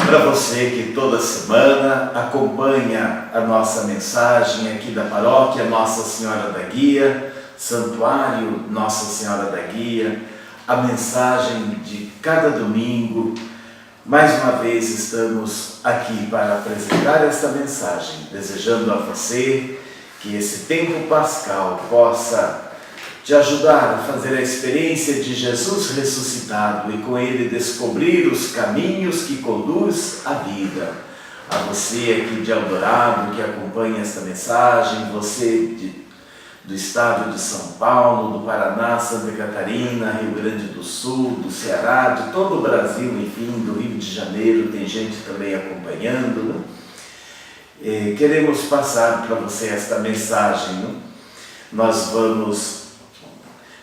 para você que toda semana acompanha a nossa mensagem aqui da paróquia Nossa Senhora da Guia, Santuário Nossa Senhora da Guia, a mensagem de cada domingo. Mais uma vez estamos aqui para apresentar esta mensagem, desejando a você que esse tempo pascal possa te ajudar a fazer a experiência de Jesus ressuscitado e com Ele descobrir os caminhos que conduz à vida. A você aqui de Eldorado que acompanha esta mensagem, você do estado de São Paulo, do Paraná, Santa Catarina, Rio Grande do Sul, do Ceará, de todo o Brasil, enfim, do Rio de Janeiro, tem gente também acompanhando, né? Queremos passar para você esta mensagem, né? Nós vamos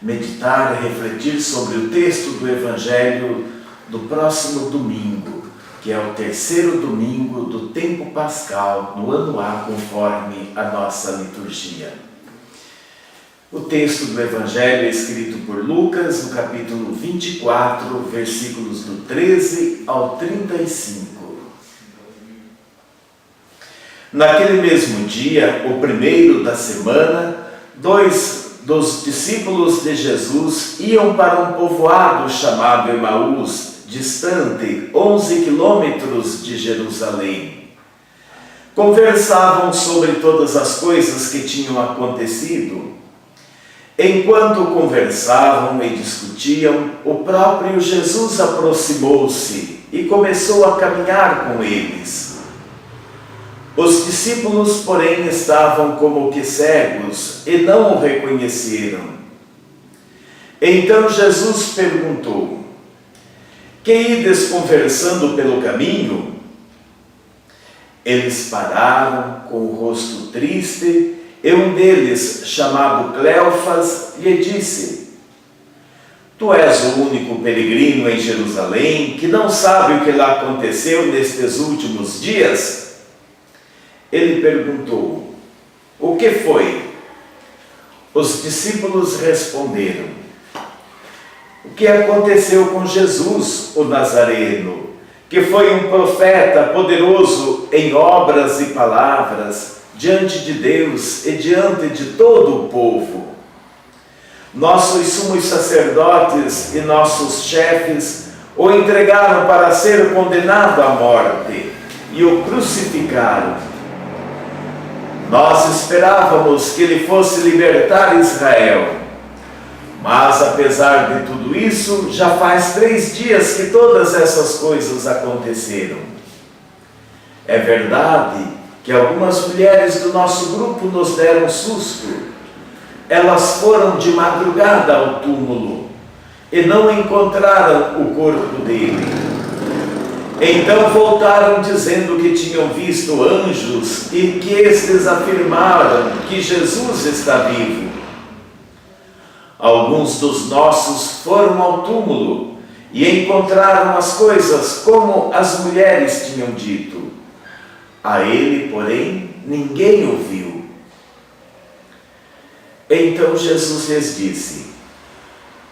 meditar e refletir sobre o texto do Evangelho do próximo domingo, que é o terceiro domingo do tempo pascal, no ano A, conforme a nossa liturgia. O texto do Evangelho é escrito por Lucas, no capítulo 24, versículos do 13 ao 35. Naquele mesmo dia, o primeiro da semana, dois dos discípulos de Jesus iam para um povoado chamado Emaús, distante 11 quilômetros de Jerusalém. Conversavam sobre todas as coisas que tinham acontecido. Enquanto conversavam e discutiam, o próprio Jesus aproximou-se e começou a caminhar com eles. Os discípulos, porém, estavam como que cegos e não o reconheceram. Então Jesus perguntou: que ides conversando pelo caminho? Eles pararam com o rosto triste e um deles, chamado Cleofas, lhe disse: Tu és o único peregrino em Jerusalém que não sabe o que lá aconteceu nestes últimos dias? Ele perguntou: o que foi? Os discípulos responderam: o que aconteceu com Jesus, o Nazareno, que foi um profeta poderoso em obras e palavras, diante de Deus e diante de todo o povo. Nossos sumos sacerdotes e nossos chefes o entregaram para ser condenado à morte e o crucificaram. Nós esperávamos que ele fosse libertar Israel, mas apesar de tudo isso, já faz 3 dias que todas essas coisas aconteceram. É verdade que algumas mulheres do nosso grupo nos deram susto. Elas foram de madrugada ao túmulo e não encontraram o corpo dele. Então voltaram dizendo que tinham visto anjos e que estes afirmaram que Jesus está vivo. Alguns dos nossos foram ao túmulo e encontraram as coisas como as mulheres tinham dito. A ele, porém, ninguém o viu. Então Jesus lhes disse: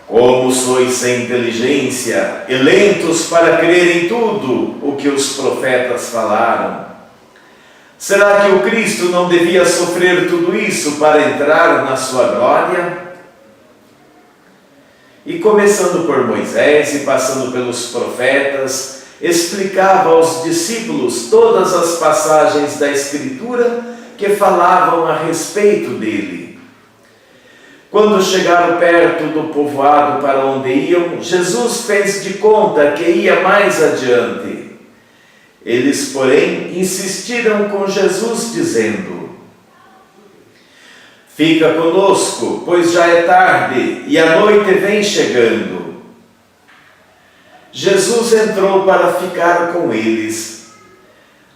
como sois sem inteligência e lentos para crer em tudo o que os profetas falaram? Será que o Cristo não devia sofrer tudo isso para entrar na sua glória? E começando por Moisés e passando pelos profetas, explicava aos discípulos todas as passagens da Escritura que falavam a respeito dele. Quando chegaram perto do povoado para onde iam, Jesus fez de conta que ia mais adiante. Eles, porém, insistiram com Jesus, dizendo: fica conosco, pois já é tarde e a noite vem chegando. Jesus entrou para ficar com eles.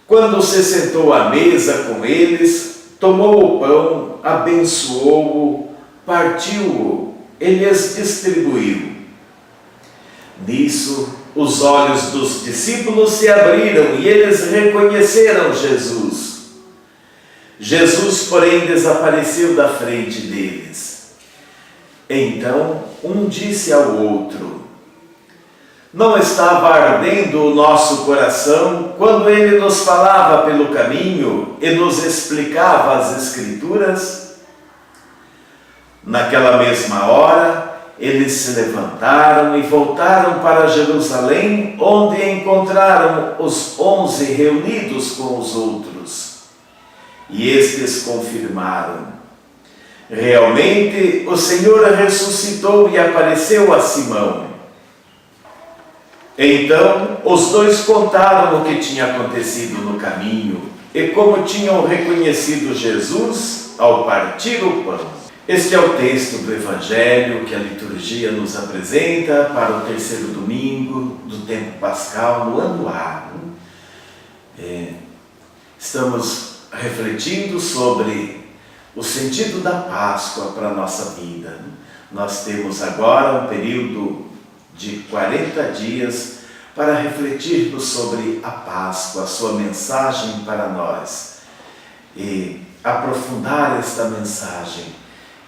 Quando se sentou à mesa com eles, tomou o pão, abençoou-o, partiu-o e lhes distribuiu. Nisso, os olhos dos discípulos se abriram e eles reconheceram Jesus. Jesus, porém, desapareceu da frente deles. Então, um disse ao outro: Não estava ardendo o nosso coração quando Ele nos falava pelo caminho e nos explicava as Escrituras? Naquela mesma hora, eles se levantaram e voltaram para Jerusalém, onde encontraram os 11 reunidos com os outros. E estes confirmaram: realmente o Senhor ressuscitou e apareceu a Simão. Então os dois contaram o que tinha acontecido no caminho e como tinham reconhecido Jesus ao partir o pão. Este é o texto do Evangelho que a liturgia nos apresenta para o terceiro domingo do tempo pascal no ano A. Estamos refletindo sobre o sentido da Páscoa para a nossa vida. Nós temos agora um período de 40 dias para refletirmos sobre a Páscoa, a sua mensagem para nós, e aprofundar esta mensagem,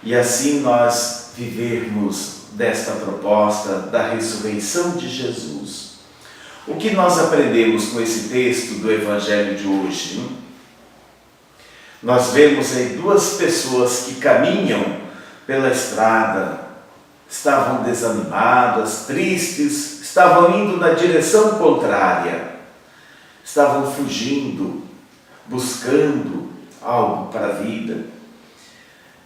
e assim nós vivermos desta proposta da ressurreição de Jesus. O que nós aprendemos com esse texto do Evangelho de hoje? Nós vemos aí duas pessoas que caminham pela estrada, estavam desanimadas, tristes, estavam indo na direção contrária, estavam fugindo, buscando algo para a vida.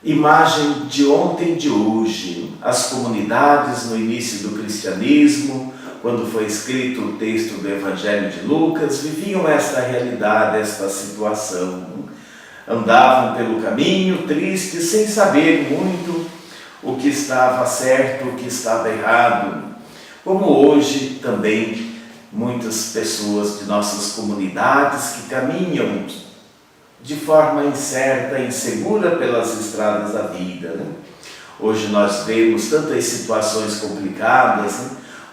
Imagem de ontem e de hoje. As comunidades no início do cristianismo, quando foi escrito o texto do Evangelho de Lucas, viviam esta realidade, esta situação. Andavam pelo caminho tristes, sem saber muito o que estava certo, o que estava errado. Como hoje também muitas pessoas de nossas comunidades que caminham de forma incerta, insegura pelas estradas da vida. Hoje nós vemos tantas situações complicadas,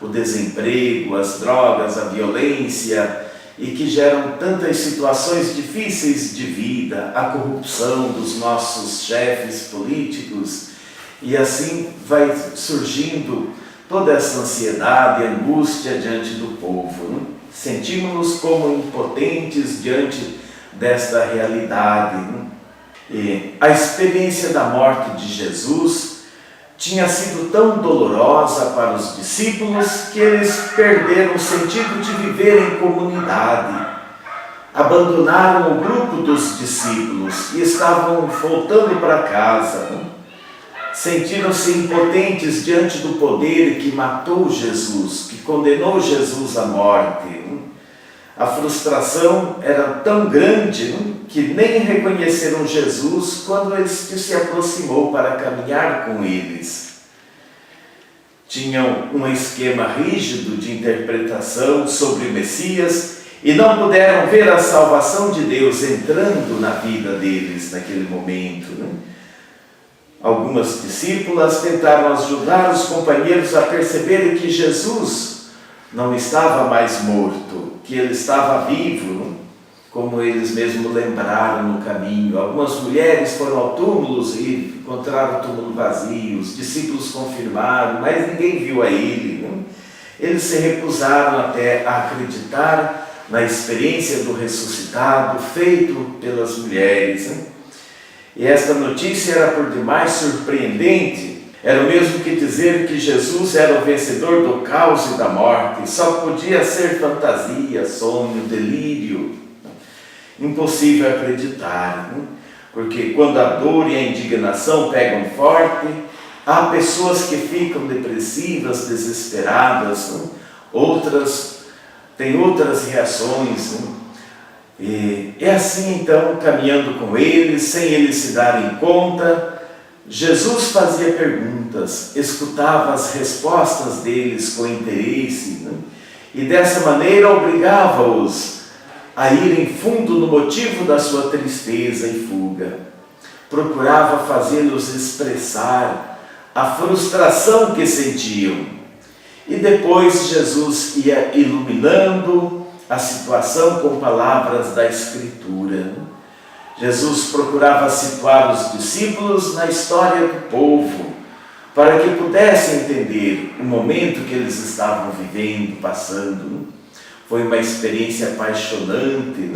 o desemprego, as drogas, a violência, e que geram tantas situações difíceis de vida, a corrupção dos nossos chefes políticos, e assim vai surgindo toda essa ansiedade e angústia diante do povo. Sentimos-nos como impotentes diante desta realidade. E a experiência da morte de Jesus tinha sido tão dolorosa para os discípulos que eles perderam o sentido de viver em comunidade. Abandonaram o grupo dos discípulos e estavam voltando para casa. Sentiram-se impotentes diante do poder que matou Jesus, que condenou Jesus à morte. A frustração era tão grande que nem reconheceram Jesus quando ele se aproximou para caminhar com eles. Tinham um esquema rígido de interpretação sobre o Messias e não puderam ver a salvação de Deus entrando na vida deles naquele momento. Algumas discípulas tentaram ajudar os companheiros a perceberem que Jesus não estava mais morto, que ele estava vivo, como eles mesmos lembraram no caminho. Algumas mulheres foram ao túmulo e encontraram o túmulo vazio, os discípulos confirmaram, mas ninguém viu a ele. Eles se recusaram até a acreditar na experiência do ressuscitado feito pelas mulheres. E esta notícia era por demais surpreendente. Era o mesmo que dizer que Jesus era o vencedor do caos e da morte. Só podia ser fantasia, sonho, delírio. Impossível acreditar, porque quando a dor e a indignação pegam forte, há pessoas que ficam depressivas, desesperadas, outras têm outras reações. E é assim então, caminhando com eles, sem eles se darem conta, Jesus fazia perguntas, escutava as respostas deles com interesse, e dessa maneira obrigava-os a irem fundo no motivo da sua tristeza e fuga. Procurava fazê-los expressar a frustração que sentiam. E depois Jesus ia iluminando a situação com palavras da Escritura. Jesus procurava situar os discípulos na história do povo, para que pudessem entender o momento que eles estavam vivendo, passando. Foi uma experiência apaixonante.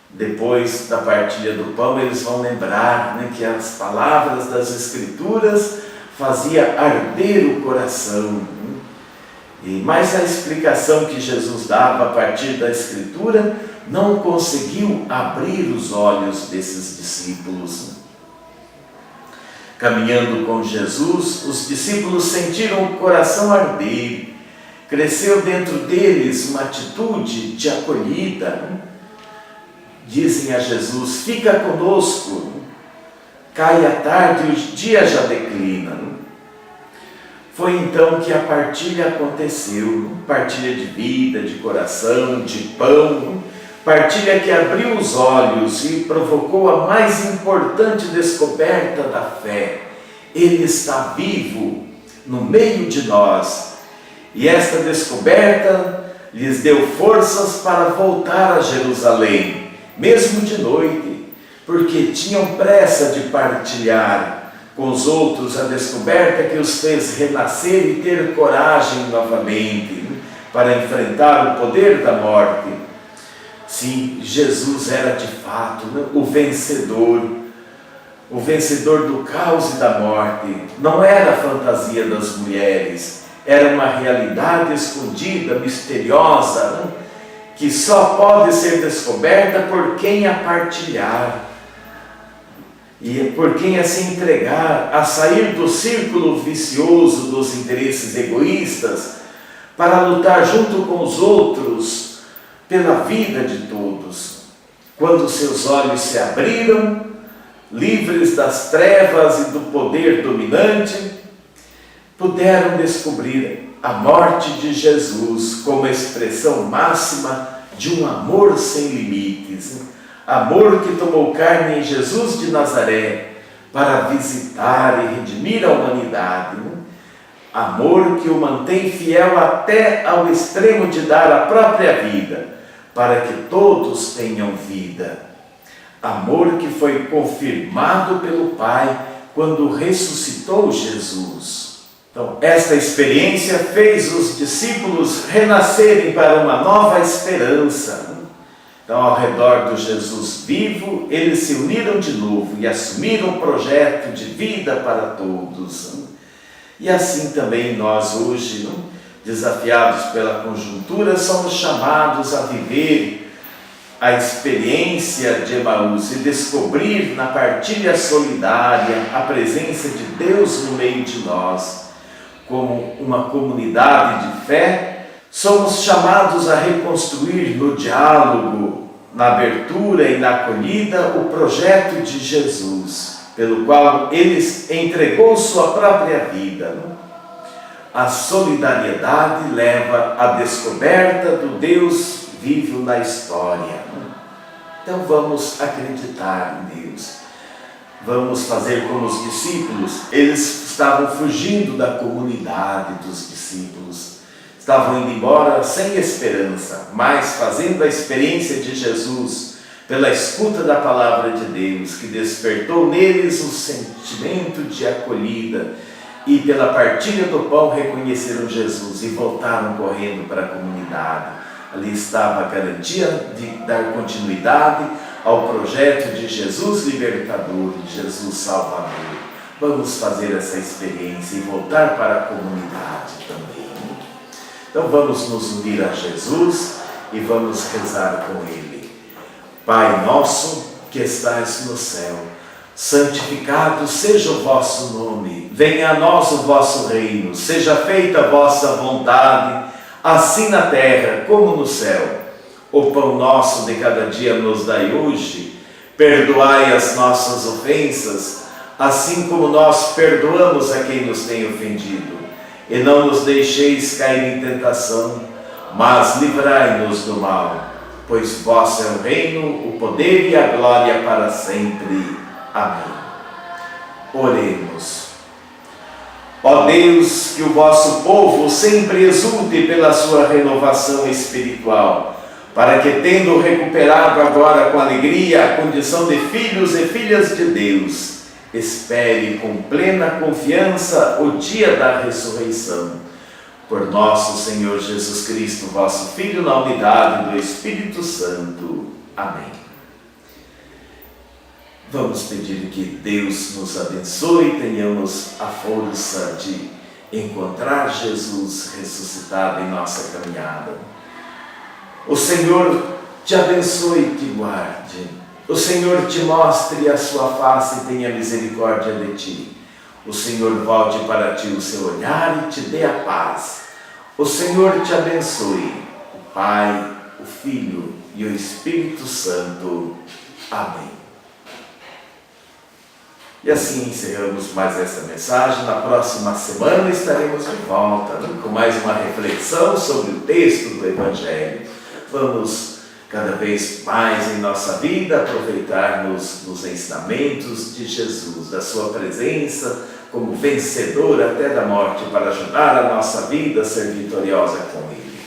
Depois da partilha do pão, eles vão lembrar que as palavras das Escrituras faziam arder o coração. Mas a explicação que Jesus dava a partir da Escritura não conseguiu abrir os olhos desses discípulos. Caminhando com Jesus, os discípulos sentiram o coração arder. Cresceu dentro deles uma atitude de acolhida. Dizem a Jesus: fica conosco. Cai a tarde e o dia já declina. Foi então que a partilha aconteceu. Partilha de vida, de coração, de pão. Partilha que abriu os olhos e provocou a mais importante descoberta da fé. Ele está vivo no meio de nós. E esta descoberta lhes deu forças para voltar a Jerusalém, mesmo de noite, porque tinham pressa de partilhar com os outros a descoberta que os fez renascer e ter coragem novamente para enfrentar o poder da morte. Sim, Jesus era de fato o vencedor do caos e da morte. Não era a fantasia das mulheres, era uma realidade escondida, misteriosa, que só pode ser descoberta por quem a partilhar e por quem a se entregar, a sair do círculo vicioso dos interesses egoístas para lutar junto com os outros pela vida de todos. Quando seus olhos se abriram, livres das trevas e do poder dominante, puderam descobrir a morte de Jesus como expressão máxima de um amor sem limites. Amor que tomou carne em Jesus de Nazaré para visitar e redimir a humanidade. Amor que o mantém fiel até ao extremo de dar a própria vida, para que todos tenham vida. Amor que foi confirmado pelo Pai quando ressuscitou Jesus. Então, esta experiência fez os discípulos renascerem para uma nova esperança. Então, ao redor do Jesus vivo, eles se uniram de novo e assumiram um projeto de vida para todos. E assim também nós hoje, desafiados pela conjuntura, somos chamados a viver a experiência de Emaús e descobrir na partilha solidária a presença de Deus no meio de nós. Como uma comunidade de fé, somos chamados a reconstruir no diálogo, na abertura e na acolhida o projeto de Jesus, pelo qual Ele entregou sua própria vida. A solidariedade leva à descoberta do Deus vivo na história. Então vamos acreditar em Deus. Vamos fazer como os discípulos. Eles estavam fugindo da comunidade dos discípulos. Estavam indo embora sem esperança, mas fazendo a experiência de Jesus, pela escuta da palavra de Deus, que despertou neles o sentimento de acolhida, e pela partilha do pão reconheceram Jesus e voltaram correndo para a comunidade. Ali estava a garantia de dar continuidade ao projeto de Jesus libertador, de Jesus salvador. Vamos fazer essa experiência e voltar para a comunidade também. Então vamos nos unir a Jesus e vamos rezar com Ele. Pai nosso que estais no céu, santificado seja o vosso nome, venha a nós o vosso reino, seja feita a vossa vontade, assim na terra como no céu. O pão nosso de cada dia nos dai hoje, perdoai as nossas ofensas, assim como nós perdoamos a quem nos tem ofendido. E não nos deixeis cair em tentação, mas livrai-nos do mal, pois vosso é o reino, o poder e a glória para sempre. Amém. Oremos. Ó Deus, que o vosso povo sempre exulte pela sua renovação espiritual, para que, tendo recuperado agora com alegria a condição de filhos e filhas de Deus, Espere com plena confiança o dia da ressurreição. Por nosso Senhor Jesus Cristo, vosso Filho, na unidade do Espírito Santo. Amém. Vamos pedir que Deus nos abençoe e tenhamos a força de encontrar Jesus ressuscitado em nossa caminhada. O Senhor te abençoe e te guarde. O Senhor te mostre a sua face e tenha misericórdia de ti. O Senhor volte para ti o seu olhar e te dê a paz. O Senhor te abençoe, o Pai, o Filho e o Espírito Santo. Amém. E assim encerramos mais esta mensagem. Na próxima semana estaremos de volta, com mais uma reflexão sobre o texto do Evangelho. Vamos cada vez mais em nossa vida aproveitar-nos dos ensinamentos de Jesus, da sua presença como vencedor até da morte, para ajudar a nossa vida a ser vitoriosa com Ele.